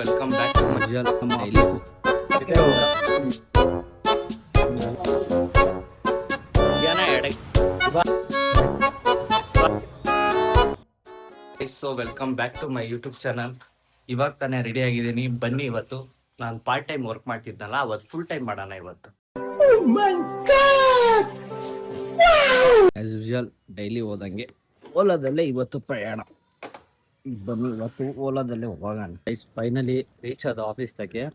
Welcome back to ಮಜಲ್ daily. So welcome back to my YouTube channel. ಇವಾಗ ತಾನೇ ready ಆಗಿದ್ದೀನಿ. ಬನ್ನಿ, ಇವತ್ತು ನಾನು ಪಾರ್ಟ್ ಟೈಮ್ ವರ್ಕ್ ಮಾಡ್ತಿದ್ನಲ್ಲ, ಅವತ್ತು ಫುಲ್ ಟೈಮ್ ಮಾಡೋಣ ಇವತ್ತು. ಆಸ್ ಯೂಶುವಲ್ ಡೈಲಿ ಹೋದಂಗೆ ಓಲಾದಲ್ಲೇ ಇವತ್ತು ಪ್ರಯಾಣ. ಬನ್ನಿ, ಇವತ್ತು ಓಲಾದಲ್ಲೇ ಹೋಗೋಣ. ಫೈನಲಿ ರೀಚ್ ಆದ ಆಫೀಸ್ ತಗೆ.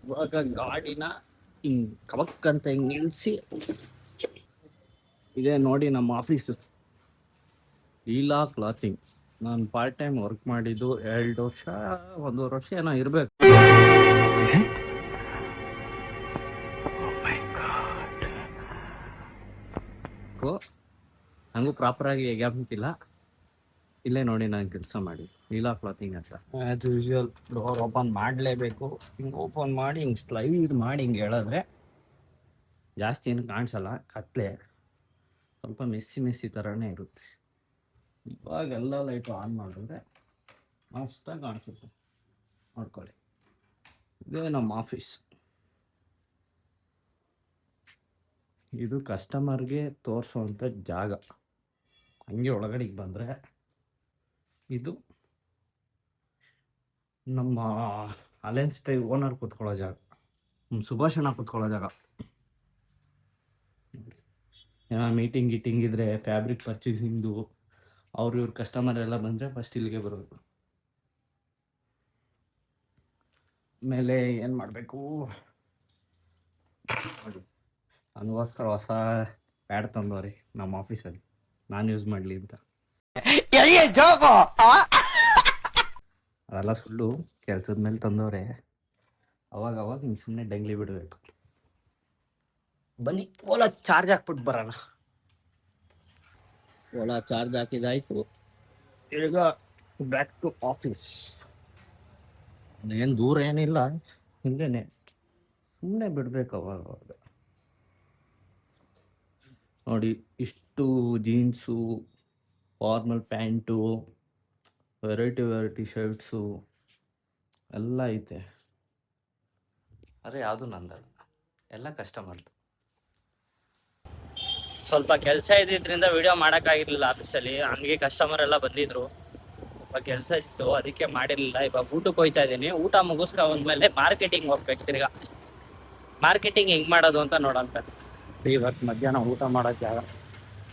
ಇವಾಗ ಗಾಡಿನ ಹಿಂಗ್ ಕಬಕ್ ಅಂತ ಹಿಂಗ್ ನಿಲ್ಸಿ, ಇದೇ ನೋಡಿ ನಮ್ಮ ಆಫೀಸು, ಲೀಲಾ ಕ್ಲಾತಿಂಗ್. ನಾನು ಪಾರ್ಟ್ ಟೈಮ್ ವರ್ಕ್ ಮಾಡಿದ್ದು 2 ವರ್ಷ 1.5 ವರ್ಷ ಏನೋ ಇರಬೇಕು. ನನಗೂ ಪ್ರಾಪರಾಗಿ ಎಗ್ಯಾಮಿಲ್ಲ. ಇಲ್ಲೇ ನೋಡಿ ನಾನು ಕೆಲಸ ಮಾಡಿ ಲೀಲಾ ಕ್ಲಾತಿಂಗ್ ಅಂತ. ಆ್ಯಸ್ ಯೂಶುವಲ್ ಡೋರ್ ಓಪನ್ ಮಾಡಲೇಬೇಕು. ಹಿಂಗೆ ಓಪನ್ ಮಾಡಿ ಹಿಂಗೆ ಸ್ಲೈಡ್ ಮಾಡಿ ಹಿಂಗೆ ಹೇಳಿದ್ರೆ ಜಾಸ್ತಿ ಏನು ಕಾಣಿಸಲ್ಲ, ಕತ್ಲೆ ಸ್ವಲ್ಪ ಮೆಸ್ಸಿ ಥರನೇ ಇರುತ್ತೆ. ಇವಾಗೆಲ್ಲ ಲೈಟು ಆನ್ ಮಾಡಿದ್ರೆ ಮಸ್ತಾಗಿ ಕಾಣಿಸುತ್ತೆ. ನೋಡ್ಕೊಳ್ಳಿ, ಇದೇ ನಮ್ಮ ಆಫೀಸ್. ಇದು ಕಸ್ಟಮರ್ಗೆ ತೋರಿಸೋವಂಥ ಜಾಗ. ಹಂಗೆ ಒಳಗಡೆಗೆ ಬಂದರೆ ಇದು ನಮ್ಮ ಅಲೆನ್ಸ್ ಡ್ರೈವ್ ಓನರ್ ಕೂತ್ಕೊಳ್ಳೋ ಜಾಗ, ಸುಭಾಷಣ ಕೂತ್ಕೊಳ್ಳೋ ಜಾಗ. ಏನೋ ಮೀಟಿಂಗ್ ಇದ್ರೆ, ಫ್ಯಾಬ್ರಿಕ್ ಪರ್ಚೇಸಿಂಗ್ದು ಇವ್ರ ಕಸ್ಟಮರ್ ಎಲ್ಲ ಬಂದರೆ ಫಸ್ಟ್ ಇಲ್ಲಿಗೆ ಬರೋದು. ಆಮೇಲೆ ಏನು ಮಾಡಬೇಕು ನೋಡಿ, ನನಗೋಸ್ಕರ ಹೊಸ ಪ್ಯಾಡ್ ತಂದವ್ರಿ ನಮ್ಮ ಆಫೀಸಲ್ಲಿ, ನಾನು ಯೂಸ್ ಮಾಡಲಿ ಅಂತ. ಅದೆಲ್ಲ ಸುಳ್ಳು, ಕೆಲ್ಸದ ಮೇಲೆ ತಂದವ್ರೆ. ಅವಾಗ ಹಿಂಗೆ ಸುಮ್ಮನೆ ಡಂಗ್ಲಿ ಬಿಡಬೇಕು. ಬನ್ನಿ ಓಲಾ ಚಾರ್ಜ್ ಹಾಕ್ಬಿಟ್ಟು ಬರೋಣ. ಓಲಾ ಚಾರ್ಜ್ ಹಾಕಿದಾಯ್ತು. ಈಗ ಬ್ಯಾಕ್ ಟು ಆಫೀಸ್. ಏನು ದೂರ ಏನಿಲ್ಲ, ಹಿಂಗೇನೆ ಸುಮ್ಮನೆ ಬಿಡಬೇಕು ಅವಾಗ. ನೋಡಿ, ಇಷ್ಟು jeans, formal pant, variety shirts ಎಲ್ಲ ಐತೆ. ಅರೆ ಯಾವುದು ನಂದಲ್ಲ, ಎಲ್ಲ ಕಸ್ಟಮರ್ದು. ಸ್ವಲ್ಪ ಕೆಲಸ ಇದ್ದಿದ್ದರಿಂದ ವಿಡಿಯೋ ಮಾಡೋಕ್ಕಾಗಿರ್ಲಿಲ್ಲ ಆಫೀಸಲ್ಲಿ. ಹಂಗೆ ಕಸ್ಟಮರ್ ಎಲ್ಲ ಬಂದಿದ್ರು, ಇವಾಗ ಕೆಲಸ ಇತ್ತು, ಅದಕ್ಕೆ ಮಾಡಿರಲಿಲ್ಲ. ಇವಾಗ ಊಟಕ್ಕೆ ಹೋಗ್ತಾ ಇದ್ದೀನಿ. ಊಟ ಮುಗಿಸ್ಕೊಂಡ್ಮೇಲೆ ಮಾರ್ಕೆಟಿಂಗ್ ಹೋಗ್ಬೇಕು. ತಿರ್ಗಾ ಮಾರ್ಕೆಟಿಂಗ್ ಹೆಂಗೆ ಮಾಡೋದು ಅಂತ ನೋಡೋಂತ. ಇವತ್ತು ಮಧ್ಯಾಹ್ನ ಊಟ ಮಾಡೋಕ್ಕೆ ಜಾಗ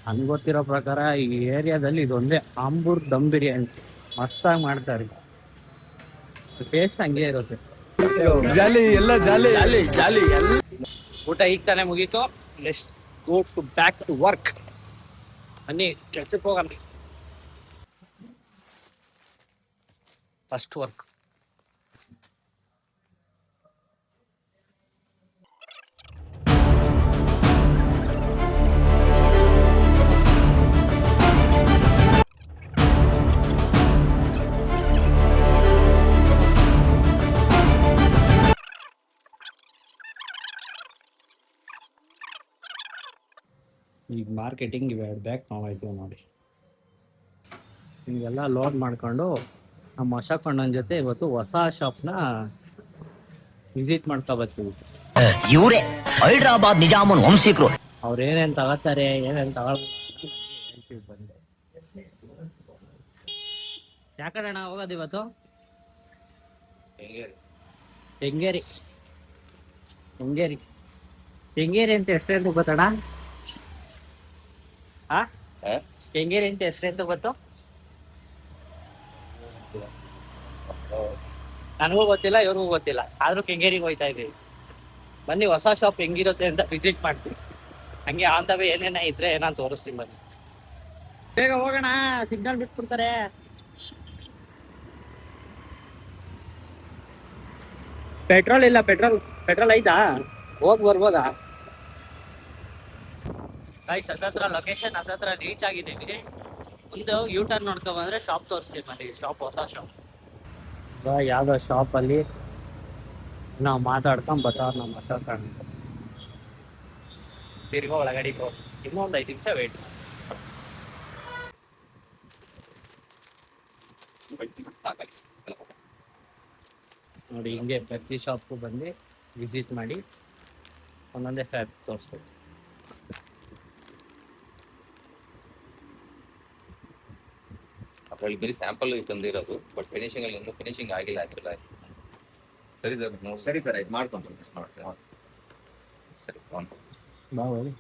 ನನ್ಗೆ ಗೊತ್ತಿರೋ ಪ್ರಕಾರ ಈ ಏರಿಯಾದಲ್ಲಿ ಇದೊಂದೇ ಆಂಬೂರ್ ದಮ್ ಬಿರಿಯಾನಿ ಮಸ್ತಾಗಿ ಮಾಡ್ತಾರೆ. ಟೇಸ್ಟ್ ಹಂಗೆ ಇರುತ್ತೆ. ಊಟ ಈಗ ತಾನೇ ಮುಗೀತು. Let's go to back to work. ಬನ್ನಿ ಕೆಲ್ಸಕ್ಕೆ ಹೋಗಣ. First work. ಈಗ ಮಾರ್ಕೆಟಿಂಗ್ ಇವೆ ಬ್ಯಾಗ್ ತೊಗೊಂಡಿದ್ದೀವಿ ನೋಡಿ. ಹಿಂಗೆಲ್ಲ ಲೋಡ್ ಮಾಡ್ಕೊಂಡು ನಮ್ಮ ಅಶೋಕಣ್ಣನ ಜೊತೆ ಇವತ್ತು ಹೊಸ ಶಾಪ್ನ ವಿಸಿಟ್ ಮಾಡ್ಕೊ ಬರ್ತೀವಿ. ಇವರೇ ಹೈದರಾಬಾದ್ ನಿಜಾಮನ್ ವಂಶಿಕರು. ಅವ್ರು ಏನೇನು ತಗೋತಾರೆ, ಏನೇನು ತಗೊಳ್ತಾರೆ ಹೇಳ್ತೀವಿ ಬಂದೆ. ಯಾಕಣ್ಣ ಹೋಗೋದು ಇವತ್ತು? ಹೆಂಗೇರಿ ಅಂತ ಎಷ್ಟೆಂತ ಗೊತ್ತಣ್ಣ? ಕೆಂಗೇರಿ ಅಂತ ಹೆಸರೆಂತ ಗೊತ್ತು? ನನಗೂ ಗೊತ್ತಿಲ್ಲ, ಇವ್ರಿಗೂ ಗೊತ್ತಿಲ್ಲ. ಆದ್ರೂ ಕೆಂಗೇರಿಗೆ ಹೋಗ್ತಾ ಇದೀವಿ. ಬನ್ನಿ, ಹೊಸ ಶಾಪ್ ಹೆಂಗಿರುತ್ತೆ ಅಂತ ವಿಸಿಟ್ ಮಾಡ್ತೀವಿ. ಹಂಗೆ ಆನ್ ದ ವೇ ಏನೇನ ಇದ್ರೆ ನಾನು ತೋರಿಸ್ತೀನಿ. ಬನ್ನಿ, ಬೇಗ ಹೋಗೋಣ, ಸಿಗ್ನಲ್ ಬಿಟ್ಬಿಡ್ತಾರೆ. ಪೆಟ್ರೋಲ್ ಇಲ್ಲ. ಪೆಟ್ರೋಲ್ ಐತಾ? ಹೋಗಿ ಬರ್ಬೋದಾ? ಹತ್ತತ್ರ ಲೊಕೇಶನ್ ಹತ್ತತ್ರ ರೀಚ್ ಆಗಿದ್ದೀವಿ. ಒಂದು ಯೂ ಟರ್ನ್ ನೋಡ್ಕೊ ಬಂದ್ರೆ ಶಾಪ್ ತೋರಿಸ್ತೀವಿ. ಬನ್ನಿ, ಶಾಪ್ ಹೊಸ ಶಾಪ್. ಯಾವುದೋ ಶಾಪಲ್ಲಿ ನಾವು ಮಾತಾಡ್ಕೊಂಡು ಬರ್ತಾವ್ರು ನಮ್ಮ ಮಾತಾಡ್ಕೊಂಡು. ತಿರ್ಗೋ ಒಳಗಡೆ ಹೋಗಿ ಇನ್ನೊಂದು 5 ನಿಮಿಷ ವೇಟ್. ನೋಡಿ ಹಿಂಗೆ ಪ್ರತಿ ಶಾಪ್ಗೂ ಬಂದು ವಿಸಿಟ್ ಮಾಡಿ ಒಂದೊಂದೇ ಫ್ಯಾಬ್ ತೋರಿಸ್ಬೇಕು. ಅದ್ರಲ್ಲಿ ಬರೀ ಸ್ಯಾಂಪಲ್ ತಂದಿರೋದು, ಬಟ್ ಫಿನಿಶಿಂಗ್ ಅಲ್ಲಿ ಇನ್ನೂ ಫಿನಿಶಿಂಗ್ ಆಗಿಲ್ಲ ಆಗಿಲ್ಲ. ಸರಿ ಸರ್, ಸರಿ ಸರ್, ಆಯ್ತು ಮಾಡ್ಕೊಂಡು ಸರಿ.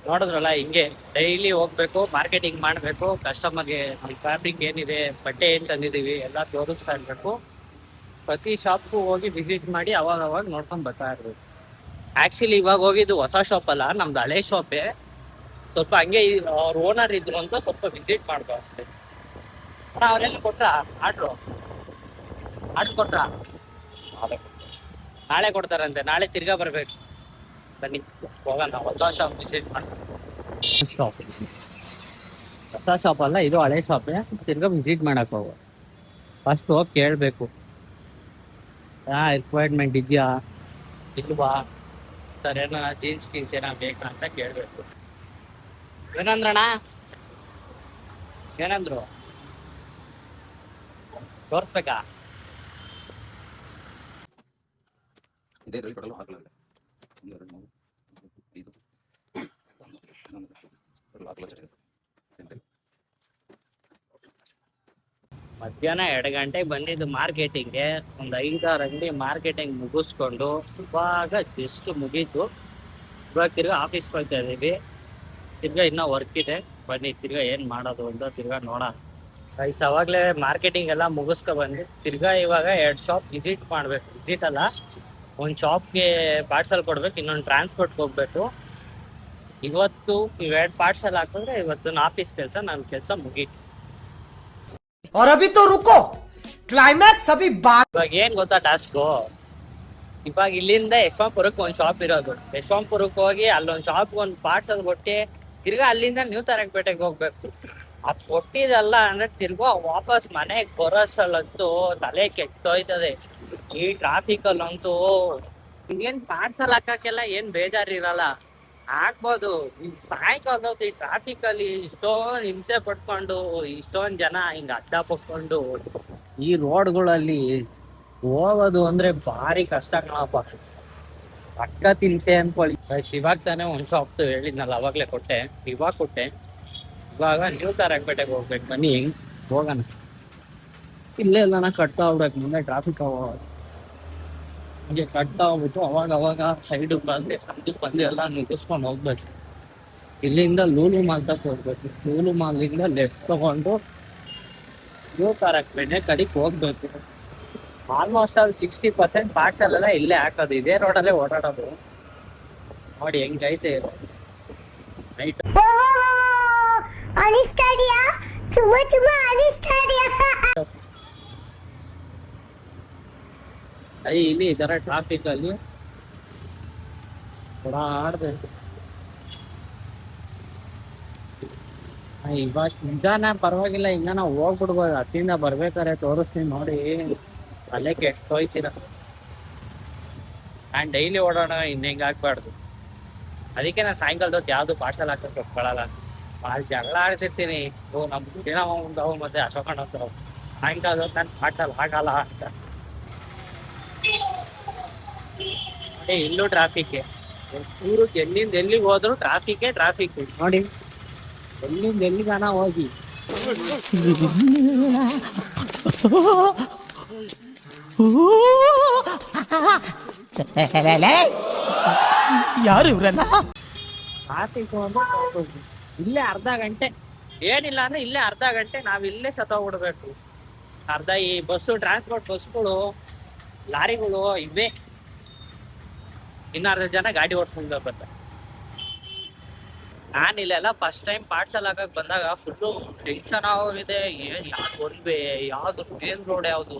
ನೋಡಿದ್ರಲ್ಲ, ಹಿಂಗೆ ಡೈಲಿ ಹೋಗ್ಬೇಕು, ಮಾರ್ಕೆಟಿಂಗ್ ಮಾಡಬೇಕು, ಕಸ್ಟಮರ್ಗೆ ನಮ್ಮ ಫ್ಯಾಬ್ರಿಕ್ ಏನಿದೆ, ಬಟ್ಟೆ ಏನು ತಂದಿದ್ದೀವಿ ಎಲ್ಲ ತೋರಿಸ್ತಾ ಇರಬೇಕು. ಪ್ರತಿ ಶಾಪ್ಗೂ ಹೋಗಿ ವಿಸಿಟ್ ಮಾಡಿ ಅವಾಗ ನೋಡ್ಕೊಂಡು ಬರ್ತಾ ಇರ್ಬೇಕು. ಆ್ಯಕ್ಚುಲಿ ಇವಾಗ ಹೋಗಿದ್ದು ಹೊಸ ಶಾಪ್ ಅಲ್ಲ, ನಮ್ದು ಹಳೆ ಶಾಪೇ. ಸ್ವಲ್ಪ ಹಂಗೆ ಅವ್ರ ಓನರ್ ಇದ್ರು ಅಂತ ಸ್ವಲ್ಪ ವಿಸಿಟ್ ಮಾಡ್ಕೋ ಅಷ್ಟೇ. ಅವರೆಲ್ಲ ಕೊಟ್ರ ಆರ್ಡ್ರು ಕೊಟ್ರ? ನಾಳೆ ಕೊಡ್ತಾರಂತೆ. ನಾಳೆ ತಿರ್ಗಾ ಬರ್ಬೇಕು. ಬನ್ನಿ ಹೋಗೋಣ, ಹೊಸ ಶಾಪ್ ವಿಸಿಟ್ ಮಾಡ್ತೀವಿ. ಹೊಸ ಶಾಪ್ ಅಲ್ಲ, ಇದು ಹಳೆ ಶಾಪೇ. ತಿರ್ಗಾ ವಿಸಿಟ್ ಮಾಡಕ್ ಹೋಗೋ. ಫಸ್ಟ್ ಹೋಗಿ ಕೇಳಬೇಕು, ರಿಕ್ವೈರ್ಮೆಂಟ್ ಇದೆಯಾ ಇಲ್ವಾ, ಸರ್ ಏನೋ ಜೀನ್ಸ್ ಗೀನ್ಸ್ ಏನೋ ಬೇಕಾ ಅಂತ ಕೇಳಬೇಕು. ಏನಂದ್ರಣ್ಣ? ಏನಂದ್ರು? ತೋರಿಸ್ಬೇಕಾ? ಇದೇ ರೇಟ್ ಕೊಡಲು ಹಾಕಲ್ಲ. 1 2 3 4 5 ಮಧ್ಯಾಹ್ನ 2 ಗಂಟೆಗೆ ಬಂದಿದ್ದು ಮಾರ್ಕೆಟಿಂಗ್ಗೆ. ಒಂದು 5-6 ಅಂಗಡಿ ಮಾರ್ಕೆಟಿಂಗ್ ಮುಗಿಸ್ಕೊಂಡು ಇವಾಗ ಜಸ್ಟ್ ಮುಗೀತು. ಇವಾಗ ತಿರ್ಗಾ ಆಫೀಸ್ಗೆ ಹೋಗ್ತಾ ಇದ್ದೀವಿ. ತಿರ್ಗಾ ಇನ್ನೂ ವರ್ಕ್ ಇದೆ. ಬನ್ನಿ ತಿರ್ಗಾ ಏನು ಮಾಡೋದು ಅಂತ ತಿರ್ಗಾ ನೋಡೋಣ. ಗೈಸ್, ಅವಾಗಲೇ ಮಾರ್ಕೆಟಿಂಗ್ ಎಲ್ಲ ಮುಗಿಸ್ಕೊ ಬಂದು ತಿರ್ಗಾ ಇವಾಗ 2 ಶಾಪ್ ವಿಸಿಟ್ ಮಾಡಬೇಕು. ವಿಸಿಟ್ ಅಲ್ಲ, ಒಂದು ಶಾಪ್ಗೆ ಪಾರ್ಸಲ್ ಕೊಡ್ಬೇಕು, ಇನ್ನೊಂದು ಟ್ರಾನ್ಸ್ಪೋರ್ಟ್ಗೆ ಹೋಗ್ಬೇಕು. ಇವತ್ತು ಇವೆರಡು ಪಾರ್ಸಲ್ ಹಾಕಿದ್ರೆ ಇವತ್ತು ನನ್ನ ಆಫೀಸ್ ಕೆಲಸ, ನನ್ನ ಕೆಲಸ ಮುಗೀತು. और अभी तो रुको, क्लाइमैक्स अभी बात. ಇವಾಗ ಏನ್ ಗೊತ್ತಾ ಟಾಸ್ಕು? ಇವಾಗ ಇಲ್ಲಿಂದ ಯಶವಂತಪುರಕ್ಕೆ ಒಂದು ಶಾಪ್ ಇರೋದು. ಯಶವಂತಪುರಕ್ಕೆ ಹೋಗಿ ಅಲ್ಲೊಂದು ಶಾಪ್ ಒಂದು ಪಾರ್ಸಲ್ ಕೊಟ್ಟು ತಿರ್ಗಾ ಅಲ್ಲಿಂದ ನ್ಯೂ ತಾರಕಪೇಟೆಗೆ ಹೋಗ್ಬೇಕು. ಅದು ಕೊಟ್ಟಿದಲ್ಲ ಅಂದ್ರೆ ತಿರ್ಗಾ ವಾಪಸ್ ಮನೆಗೆ ಬರೋಷ್ಟಲ್ಲಂತೂ ತಲೆ ಕೆಟ್ಟೋಯ್ತದೆ. ಈ ಟ್ರಾಫಿಕ್ ಅಲ್ಲಂತೂ ಏನ್ ಪಾರ್ಸಲ್ ಹಾಕಕ್ಕೆಲ್ಲ ಏನ್ ಬೇಜಾರಿರಲ್ಲ, ಹಾಕ್ಬೋದು. ಸಾಯಂಕಾಲ ಹೊತ್ತು ಈ ಟ್ರಾಫಿಕ್ ಅಲ್ಲಿ ಇಷ್ಟೊಂದು ಹಿಂಸೆ ಪಡ್ಕೊಂಡು ಇಷ್ಟೊಂದ್ ಜನ ಹಿಂಗ ಅಡ್ಡ ಪಡ್ಕೊಂಡು ಈ ರೋಡ್ಗಳಲ್ಲಿ ಹೋಗೋದು ಅಂದ್ರೆ ಭಾರಿ ಕಷ್ಟ ಕಣಪ್ಪ. ಅಕ್ಕ ತಿಂತೆ ಅನ್ಕೊಳ್ಳಿ. ಇವಾಗ ತಾನೇ ಒಂದ್ ಶಾಪ್ ಹೇಳಿದ್ನಲ್ಲ, ಅವಾಗ್ಲೇ ಕೊಟ್ಟೆ. ಇವಾಗ ನ್ಯೂ ತಾರಕಪೇಟೆಗೆ ಹೋಗ್ಬೇಕು. ಬನ್ನಿ ಹೆಂಗ್ ಹೋಗೋಣ. ಇಲ್ಲೇ ಎಲ್ಲ ಕಟ್ತಾ ಹೋಗ್ಬೇಕು, ಮುಂದೆ ಟ್ರಾಫಿಕ್ ಹಿಂಗೆ ಕಟ್ತಾ ಹೋಗ್ಬಿಟ್ಟು ಅವಾಗ ಸೈಡ್ ಬಂದು ಸಂದಕ್ಕೆ ಬಂದು ಎಲ್ಲ ಮುಗಿಸ್ಕೊಂಡು ಹೋಗ್ಬೇಕು. ಇಲ್ಲಿಂದ ಲೂಲು ಮಾಲ್ ತಕ್ಕ ಹೋಗ್ಬೇಕು. ಲೂಲು ಮಾಲಿಂದ ಲೆಫ್ಟ್ ತಗೊಂಡು ನ್ಯೂ ತಾರಕಪೇಟೆ ಕಡೆಗೆ ಹೋಗ್ಬೇಕು. ಆಲ್ಮೋಸ್ಟ್ ಅಲ್ಲಿ 60% ಪಾರ್ಸಲ್ ಎಲ್ಲ ಇಲ್ಲೇ ಹಾಕೋದು, ಇದೇ ರೋಡಲ್ಲೇ ಓಡಾಡೋದು. ನೋಡಿ ಹೆಂಗೈತೆ ನೈಟ್. ಇಲ್ಲಿ ಈ ತರ ಟ್ರಾಫಿಕ್ ಅಲ್ಲಿ ಓಡಾಡ್ಬೇಕು. ಇವಾಗ ನಿಜಾನ ಪರವಾಗಿಲ್ಲ, ಈಗ ನಾವು ಹೋಗ್ಬಿಡ್ಬೋದು. ಹತ್ತಿಂದ ಬರ್ಬೇಕಾರೆ ತೋರಿಸ್ತೀನಿ ನೋಡಿ, ಅಲ್ಲೇ ಕೆಟ್ಟೋಯ್ತೀರ. ನಾನು ಡೈಲಿ ಓಡೋಣ, ಹಿಂಗೆ ಹಾಕ್ಬಾರ್ದು. ಅದಕ್ಕೆ ನಾನು ಸಾಯಂಕಾಲದೊತ್ತು ಯಾವ್ದು ಪಾರ್ಸಲ್ ಹಾಕಕ್ಕೆ ಒಪ್ಕೊಳ್ಳಲ್ಲ. ಭಾಳ ಜಗಳ ಆಡ್ಸಿರ್ತೀನಿ. ನಮ್ಮ ದಿನ ಹೋಗ್ತಾವು ಮತ್ತೆ ಅಶೋಕಣ್ಣ ಹೋಗ್ತಾವು. ಸಾಯಂಕಾಲದೊತ್ತು ನಾನು ಪಾರ್ಸಲ್ ಹಾಕಲ್ಲ ಅಂತ. ನೋಡಿ ಇಲ್ಲೂ ಟ್ರಾಫಿಕ್. ಊರಿಗೆ ಎಲ್ಲಿಂದ ಎಲ್ಲಿಗೆ ಹೋದ್ರು ಟ್ರಾಫಿಕ್ ನೋಡಿ. ಎಲ್ಲಿಂದ ಎಲ್ಲಿಗಾನ ಹೋಗಿ ಯಾರು ಇವ್ರಲ್ಲ? ಟ್ರಾಫಿಕ್ ಅಂದ್ರೆ ಇಲ್ಲೇ ಅರ್ಧ ಗಂಟೆ, ಏನಿಲ್ಲ ಅಂದ್ರೆ ಇಲ್ಲೇ ಅರ್ಧ ಗಂಟೆ ನಾವ್ ಇಲ್ಲೇ ಸತ್ತೋಗ್ಬಿಡ್ಬೇಕು. ಅರ್ಧ ಈ ಬಸ್ಸು, ಟ್ರಾನ್ಸ್ಪೋರ್ಟ್ ಬಸ್ಗಳು, ಲಾರಿಗಳು ಇವೆ. ಇನ್ನರ್ಧ ಜನ ಗಾಡಿ ಓಡಿಸ್ಕೊಂಡು ಬರ್ತಾರೆ. ನಾನಿಲ್ಲೆಲ್ಲ ಫಸ್ಟ್ ಟೈಮ್ ಪಾರ್ಸಲ್ ಹಾಕಕ್ ಬಂದಾಗ ಫುಲ್ಲು ಟೆನ್ಷನ್ ಆಗೋಗಿದೆ. ಯಾವ್ದು ಒನ್ವೇ, ಯಾವ್ದು ಮೇನ್ ರೋಡ್, ಯಾವ್ದು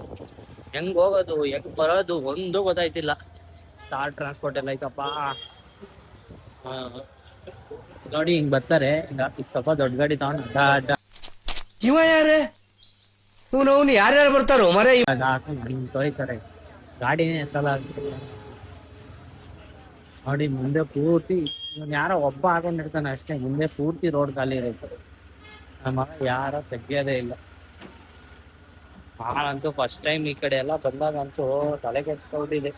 ಹೆಂಗ್ ಹೋಗೋದು, ಹೆಂಗ್ ಬರೋದು ಒಂದು ಗೊತ್ತಾಯ್ತಿಲ್ಲ. ಕಾರ್ ಟ್ರಾನ್ಸ್ಪೋರ್ಟ್ ಎಲ್ಲ ಐತಪ್ಪ. ನೋಡಿ ಹಿಂಗ್ ಬರ್ತಾರೆ, ಸ್ವಲ್ಪ ದೊಡ್ಡ ಗಾಡಿ ತಗೊಂಡು ಇವ ಯಾರೇ? ಇವನು ಯಾರ್ಯಾರು ಬರ್ತಾರೋ ಮರೆ? ಹಿಂಗ್ ತೊಳಿತಾರೆ, ಗಾಡಿನೇ ಎತ್ತಲ್ಲ. ನೋಡಿ ಮುಂದೆ ಪೂರ್ತಿ ಯಾರೋ ಒಬ್ಬ ಹಾಕೊಂಡಿರ್ತಾನೆ ಅಷ್ಟೇ, ಮುಂದೆ ಪೂರ್ತಿ ರೋಡ್ ಖಾಲಿ ಇರುತ್ತೆ. ನಮ್ಮ ಯಾರ ತೆಗಿಯೋದೇ ಇಲ್ಲ. ನಾನಂತೂ ಫಸ್ಟ್ ಟೈಮ್ ಈ ಕಡೆ ಎಲ್ಲ ಬಂದಾಗಂತೂ ತಲೆ ಕೆಡ್ಸ್ಕೊಂಡಿದೆ.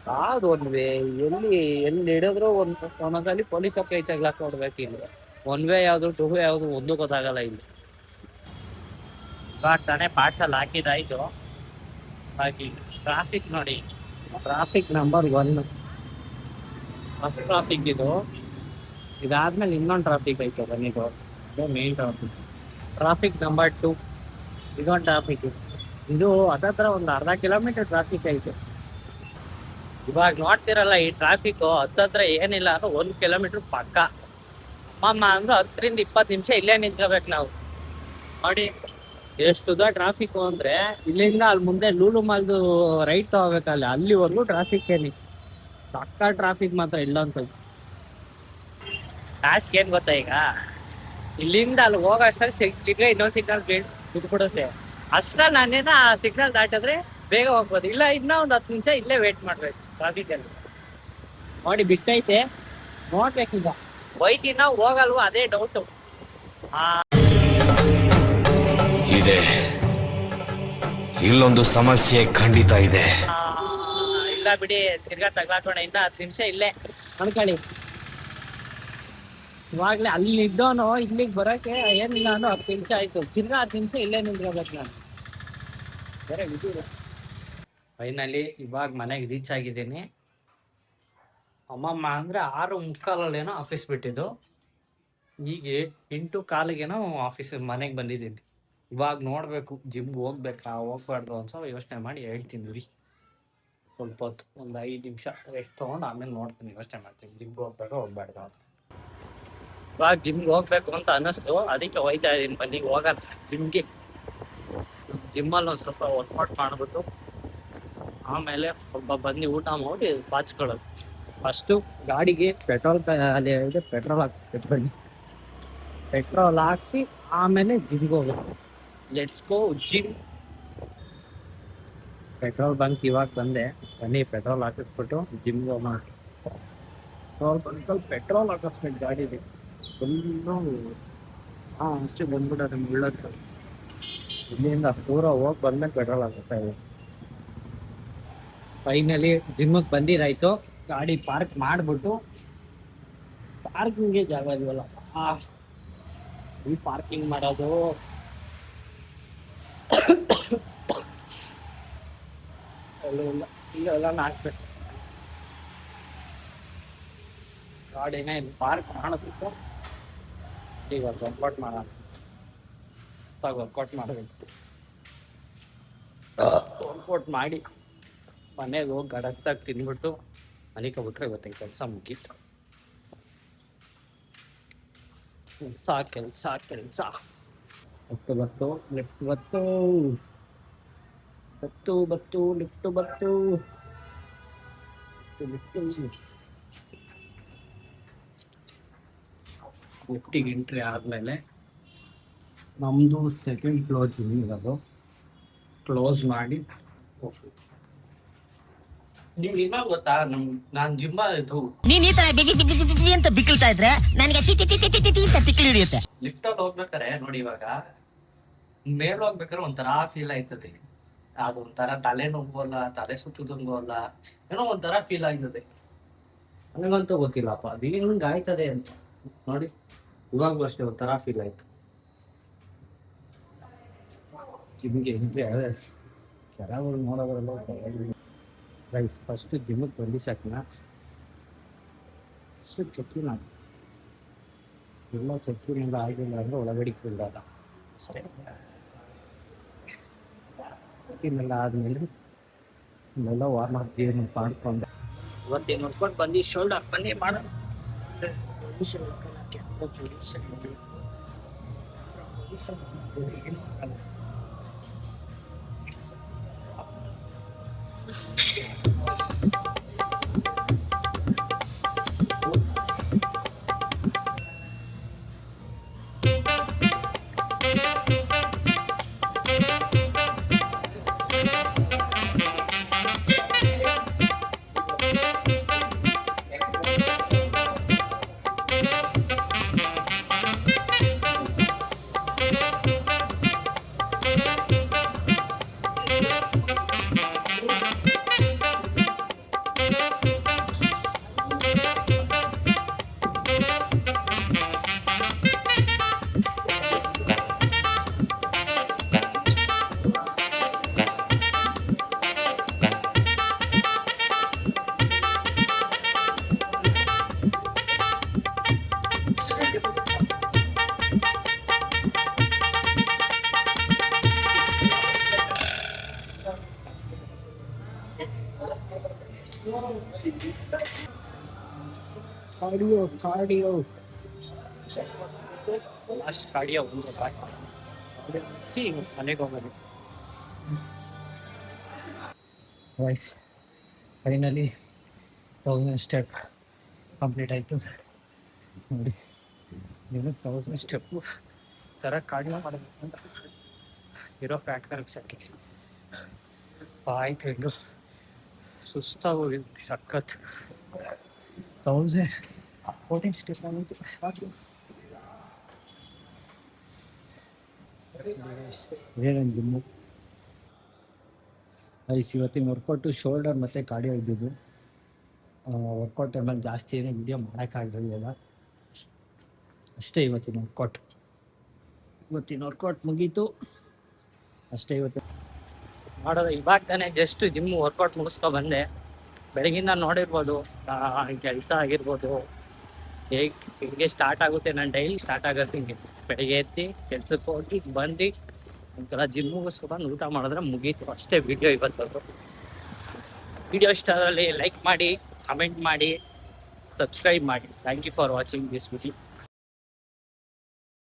ಯಾವ್ದು ಒನ್ ವೇ, ಎಲ್ಲಿ ಹಿಡಿದ್ರು ಒಂದೊಂದ್ಸಲಿ ಪೊಲೀಸ್ ಕೈ ತಗ್ಲಾಕ್ ನೋಡ್ಬೇಕು. ಇಲ್ಲಿ ಒನ್ ವೇ ಯಾವ್ದು, ಟೂ ವೇ ಯಾವ್ದು ಒಂದು ಗೊತ್ತಾಗಲ್ಲ ಇಲ್ಲಿ. ಇವಾಗ ತಾನೇ ಪಾರ್ಸಲ್ ಹಾಕಿದಾಯ್ತು. ಹಾಕಿ ಟ್ರಾಫಿಕ್ ನೋಡಿ, ಟ್ರಾಫಿಕ್ ನಂಬರ್ 1 ಫಸ್ಟ್ ಟ್ರಾಫಿಕ್ ಇದು. ಇದಾದ್ಮೇಲೆ ಇನ್ನೊಂದು ಟ್ರಾಫಿಕ್ ಐತೆ ಬನ್ನಿದು, ಮೇನ್ ಟ್ರಾಫಿಕ್. ಟ್ರಾಫಿಕ್ ನಂಬರ್ 2 ಇದೊಂದು ಟ್ರಾಫಿಕ್. ಇದು ಹತ್ತತ್ರ ಒಂದು ಅರ್ಧ ಕಿಲೋಮೀಟರ್ ಟ್ರಾಫಿಕ್ ಐತೆ. ಇವಾಗ ನೋಡ್ತಿರಲ್ಲ ಈ ಟ್ರಾಫಿಕ್ ಹತ್ತತ್ರ ಏನಿಲ್ಲ ಅಂದ್ರೆ 1 ಕಿಲೋಮೀಟರ್ ಪಕ್ಕ. ಅಮ್ಮ ಅಂದ್ರೆ 10-20 ನಿಮಿಷ ಇಲ್ಲೇ ನಿಂತ್ಕೋಬೇಕು ನಾವು. ನೋಡಿ ಎಷ್ಟು ಉದ್ದ ಟ್ರಾಫಿಕ್ ಅಂದ್ರೆ, ಇಲ್ಲಿಂದ ಅಲ್ಲಿ ಮುಂದೆ ಲೂಲು ಮಾಲ್ದು ರೈಟ್ ತಗೋಬೇಕಲ್ಲ, ಅಲ್ಲಿವರೆಗೂ ಟ್ರಾಫಿಕ್ ಏನಿ. ಪಕ್ಕ ಟ್ರಾಫಿಕ್ ಮಾತ್ರ ಇಲ್ಲ ಅಂತ. ಟಾಸ್ಕ್ ಏನ್ ಗೊತ್ತಾ, ಈಗ ಇಲ್ಲಿಂದ ಅಲ್ಲಿ ಹೋಗೋಷ್ಟ್ರಲ್ಲಿ ಚಿಕ್ಕ ಇನ್ನೊಂದು ಸಿಗ್ನಲ್ ಬಿಟ್ಬಿಡುತ್ತೆ. ಅಷ್ಟ್ರಲ್ಲಿ ನಾನೇನ ಆ ಸಿಗ್ನಲ್ ದಾಟಿದ್ರೆ ಬೇಗ ಹೋಗ್ಬೋದು. ಇಲ್ಲ ಇನ್ನ ಒಂದು 10 ನಿಮಿಷ ಇಲ್ಲೇ ವೇಟ್ ಮಾಡ್ಬೇಕು ಟ್ರಾಫಿಕ್ ಅಲ್ಲಿ. ನೋಡಿ ಬಿಟ್ಟೈತೆ, ನೋಡ್ಬೇಕೀಗ ಹೋಯ್ತಿನ ಹೋಗಲ್ವ ಅದೇ ಡೌಟು. ಇದೆ, ಇಲ್ಲೊಂದು ಸಮಸ್ಯೆ ಖಂಡಿತ ಇದೆ. ಇಲ್ಲ ಬಿಡಿ, ತಿರ್ಗಾ ತಗ್ಲಾಕೋಣ. ಇನ್ನ 10 ನಿಮಿಷ ಇಲ್ಲೇ ಅನ್ಕೊಳ್ಳಿ. ಇವಾಗ್ಲೇ ಅಲ್ಲಿ ಇದ್ದವನು ಇಲ್ಲಿಗೆ ಬರೋಕೆ ಏನಿಲ್ಲ ಅಂದ್ರೆ 10 ನಿಮಿಷ ಆಯ್ತು. ತಿರ್ಗಾ 10 ನಿಮಿಷ ಇಲ್ಲೇ ನಿಂತ್ಕೋಬೇಕು ನಾನು. ಬೇರೆ ವಿಧಿ. ಫೈನಲಿ ಇವಾಗ ಮನೆಗೆ ರೀಚ್ ಆಗಿದ್ದೀನಿ. ಅಮ್ಮಮ್ಮ ಅಂದ್ರೆ 6:45 ಆಫೀಸ್ ಬಿಟ್ಟಿದ್ದು. ಈಗ 8:15 ಆಫೀಸ್ ಮನೆಗೆ ಬಂದಿದ್ದೀನಿ. ಇವಾಗ ನೋಡ್ಬೇಕು ಜಿಮ್ಗೆ ಹೋಗ್ಬೇಕಾ ಹೋಗ್ಬಾರ್ದು ಅಂತ ಯೋಚನೆ ಮಾಡಿ ಹೇಳ್ತೀನಿ ರೀ. ಸ್ವಲ್ಪ ಹೊತ್ತು ಒಂದು 5 ನಿಮಿಷ ರೆಸ್ಟ್ ತೊಗೊಂಡು ಆಮೇಲೆ ನೋಡ್ತೀನಿ, ಯೋಚನೆ ಮಾಡ್ತೀನಿ ಜಿಮ್ಗೆ ಹೋಗ್ಬೇಕಾ ಹೋಗ್ಬಾರ್ದು ಅಂತ. ಇವಾಗ ಜಿಮ್ಗೆ ಹೋಗ್ಬೇಕು ಅಂತ ಅನ್ನಿಸ್ತು, ಅದಕ್ಕೆ ಹೋಯ್ತಾ ಇದ್ದೀನಿ. ಬನ್ನಿ ಹೋಗೋಣ ಜಿಮ್ಗೆ. ಜಿಮ್ಮಲ್ಲಿ ಒಂದು ಸ್ವಲ್ಪ ವರ್ಕೌಟ್ ಮಾಡಿಬಿಟ್ಟು ಆಮೇಲೆ ಸ್ವಲ್ಪ ಬಂದು ಊಟ ಮಾಡಿ ಬಾಚ್ಕೊಳ್ಳೋದು. ಫಸ್ಟು ಗಾಡಿಗೆ ಪೆಟ್ರೋಲ್ ಹಾಕ್ಬೇಕು. ಬನ್ನಿ ಪೆಟ್ರೋಲ್ ಹಾಕ್ಸಿ ಆಮೇಲೆ ಜಿಮ್ಗೆ ಹೋಗ್ಬೇಕು. Let's go gym. Petrol bunk ಇವಾಗ ಬಂದೆ. ಬನ್ನಿ ಪೆಟ್ರೋಲ್ ಹಾಕಿಸ್ಬಿಟ್ಟು ಜಿಮ್ಗೆ ಹೋಗೋಣ. ಪೆಟ್ರೋಲ್ ಬಂಕಲ್ಲಿ ಪೆಟ್ರೋಲ್ ಹಾಕಿಸ್ಬೇಕು ಗಾಡಿಗೆ. ಫುಲ್ಲು ಅಷ್ಟೇ ಬಂದ್ಬಿಟ್ಟದೆ ಮುಳ್ಳಕ್ಕೆ. ಇಲ್ಲಿಂದ ಪೂರ ಹೋಗಿ ಬಂದ್ಮೇಲೆ ಪೆಟ್ರೋಲ್ ಹಾಕಿಸ್ತಾ ಇದೆ. ಫೈನಲಿ ಜಿಮ್ಗೆ ಬಂದಿರಾಯ್ತು. ಗಾಡಿ ಪಾರ್ಕ್ ಮಾಡಿಬಿಟ್ಟು, ಪಾರ್ಕಿಂಗ್ಗೆ ಜಾಗ ಇದೆಯಲ್ಲ ಈ ಪಾರ್ಕಿಂಗ್ ಮಾಡೋದು ಇಲ್ಲೆಲ್ಲ ಹಾಕ್ಬೇಕು. ಗಾಡಿನ ಇಲ್ಲಿ ಪಾರ್ಕ್ ಮಾಡೋದಕ್ಕೆ ಈಗ ವರ್ಕೌಟ್ ಮಾಡೋಣ. ವರ್ಕೌಟ್ ಮಾಡಬೇಕು. ವರ್ಕೌಟ್ ಮಾಡಿ ಮನೆಗೆ ಹೋಗಿ ಗಡಕ್ತಾಗ ತಿಂದ್ಬಿಟ್ಟು ಮನಿಕೊಬಿಟ್ರೆ ಇವತ್ತಿನ ಕೆಲಸ ಮುಗೀತು. ಕೆಲಸ ಬತ್ತು ಲಿಫ್ಟ್ ಬತ್ತು ಲಿಫ್ಟಿಗೆ ಎಂಟ್ರಿ ಆದಮೇಲೆ ನಮ್ಮದು ಸೆಕೆಂಡ್ ಫ್ಲೋರ್ ಜಿಮ್ ಇರೋದು. ಕ್ಲೋಸ್ ಮಾಡಿ ಹೋಗ್ತೀವಿ. ನಿಮ್ಗೆ ಇವಾಗ ಗೊತ್ತಾ, ನಾನು ಜಿಮ್ಮ ಇದು ನೀನ್ ಈ ತರ ಅಂತ ಬಿಕ್ಕಳ್ತಾ ಇದ್ರೆ ನನಗೆ ತಿಕ್ಲಿ ಹಿಡಿಯುತ್ತೆ. ಲಿಫ್ಟಲ್ಲಿ ಹೋಗ್ಬೇಕಾರೆ ನೋಡಿ, ಇವಾಗ ಮೇಲೆ ಹೋಗ್ಬೇಕಾದ್ರೆ ಒಂಥರ ಫೀಲ್ ಆಯ್ತದೆ. ಅದು ಒಂಥರ ತಲೆ ನೋವಲ್ಲ, ತಲೆ ಸುತ್ತದಂಗೂ ಅಲ್ಲ, ಏನೋ ಒಂಥರ ಫೀಲ್ ಆಗ್ತದೆ. ನನಗಂತೂ ಗೊತ್ತಿಲ್ಲಪ್ಪ ಅದು ಹಿಂಗೆ ಆಯ್ತದೆ ಅಂತ. ನೋಡಿ ಇವಾಗೂ ಅಷ್ಟೇ ಒಂಥರ ಫೀಲ್ ಆಯ್ತು. ಜಿಮ್ಗೆ ಎಂಟ್ರಿ ಅದೇ ಕೆಳಗಳು ನೋಡೋದ್ರಲ್ಲ ರೈಸ್. ಫಸ್ಟು ಜಿಮ್ಗೆ ಬಂದು ಸಾಕಿನ ಫಸ್ಟು ಚೆಕ್ಕಿನ ಎಲ್ಲ ಚೆಕ್ಕಿನೆಲ್ಲ ಆಗಿಲ್ಲ ಅಂದರೆ ಒಳಗಡೆ ಬಿಡೋದ ಅಷ್ಟೇ. ಚೆಕ್ಕಿನೆಲ್ಲ ಆದಮೇಲೆ ಇಲ್ಲೆಲ್ಲ ವಾರ್ಮ್ ಅಪ್ ಏನು ಮಾಡ್ಕೊಂಡು ಇವತ್ತೇನು ನೋಡ್ಕೊಂಡು ಬಂದು ಶೋಲ್ಡರ್ ಬನ್ನಿ ಮಾಡೋಣ. ಕಾರ್ಡಿಯೋ ಲಾಸ್ಟ್ ಕಾರ್ಡಿಯೋ ಒಂದು ಸಿ ಮನೆಗೆ ಹೋಗೋದು ವೈಸ್ ಫೈನಲಿ 1000 ಸ್ಟೆಪ್ ಕಂಪ್ಲೀಟ್ ಆಯಿತು ನೋಡಿ. ನೀನು 1000 ಸ್ಟೆಪ್ಪು ಥರ ಕಾರ್ಡಿಯೋ ಮಾಡಬೇಕು ಅಂತ ಇರೋ ಫ್ಯಾಟ್ ಕರಗ್ಸೋಕ್ಕೆ ಆಯ್ತು. ಹೆಂಗು ಸುಸ್ತಾಗೋಗಿದ್ದು ಸಖತ್ 1014 ಸ್ಟೆಪ್ ಆಗಿತ್ತು ಸಾಕು. ಏನೇನು ಜಿಮ್ಮು ಇವತ್ತಿನ ವರ್ಕೌಟು ಶೋಲ್ಡರ್ ಮತ್ತು ಕಾರ್ಡಿಯೋ ಇದ್ದಿದ್ದು. ವರ್ಕೌಟ್ ಟೈಮಲ್ಲಿ ಜಾಸ್ತಿ ಏನೂ ವಿಡಿಯೋ ಮಾಡೋಕ್ಕಾಗಿರಲಿಲ್ಲ ಅಷ್ಟೇ. ಇವತ್ತಿನ ವರ್ಕೌಟ್ ಮುಗೀತು ಅಷ್ಟೇ. ಇವತ್ತು ಮಾಡೋದು ಇವಾಗ ತಾನೇ ಜಸ್ಟ್ ಜಿಮ್ ವರ್ಕೌಟ್ ಮುಗಿಸ್ಕೊ ಬಂದೆ. ಬೆಳಗಿಂದ ನೋಡಿರ್ಬೋದು ಕೆಲಸ ಆಗಿರ್ಬೋದು ಹೇಗೆ ಸ್ಟಾರ್ಟ್ ಆಗುತ್ತೆ. ನಾನು ಡೈಲಿ ಸ್ಟಾರ್ಟ್ ಆಗುತ್ತೆ ಹಿಂಗೆ ಬೆಳಗ್ಗೆ ಎತ್ತಿ ಕೆಲ್ಸಕ್ಕೆ ಹೋಗಿ ಬಂದು ಒಂಥರ ಜಿಮ್ ಮುಗಿಸ್ಕೊಬಂದು ಊಟ ಮಾಡಿದ್ರೆ ಮುಗೀತು ಅಷ್ಟೇ ವಿಡಿಯೋ ಇವತ್ತು. ವಿಡಿಯೋ ಇಷ್ಟ ಆದಲ್ಲಿ ಲೈಕ್ ಮಾಡಿ, ಕಮೆಂಟ್ ಮಾಡಿ, ಸಬ್ಸ್ಕ್ರೈಬ್ ಮಾಡಿ. Thank you for watching this video.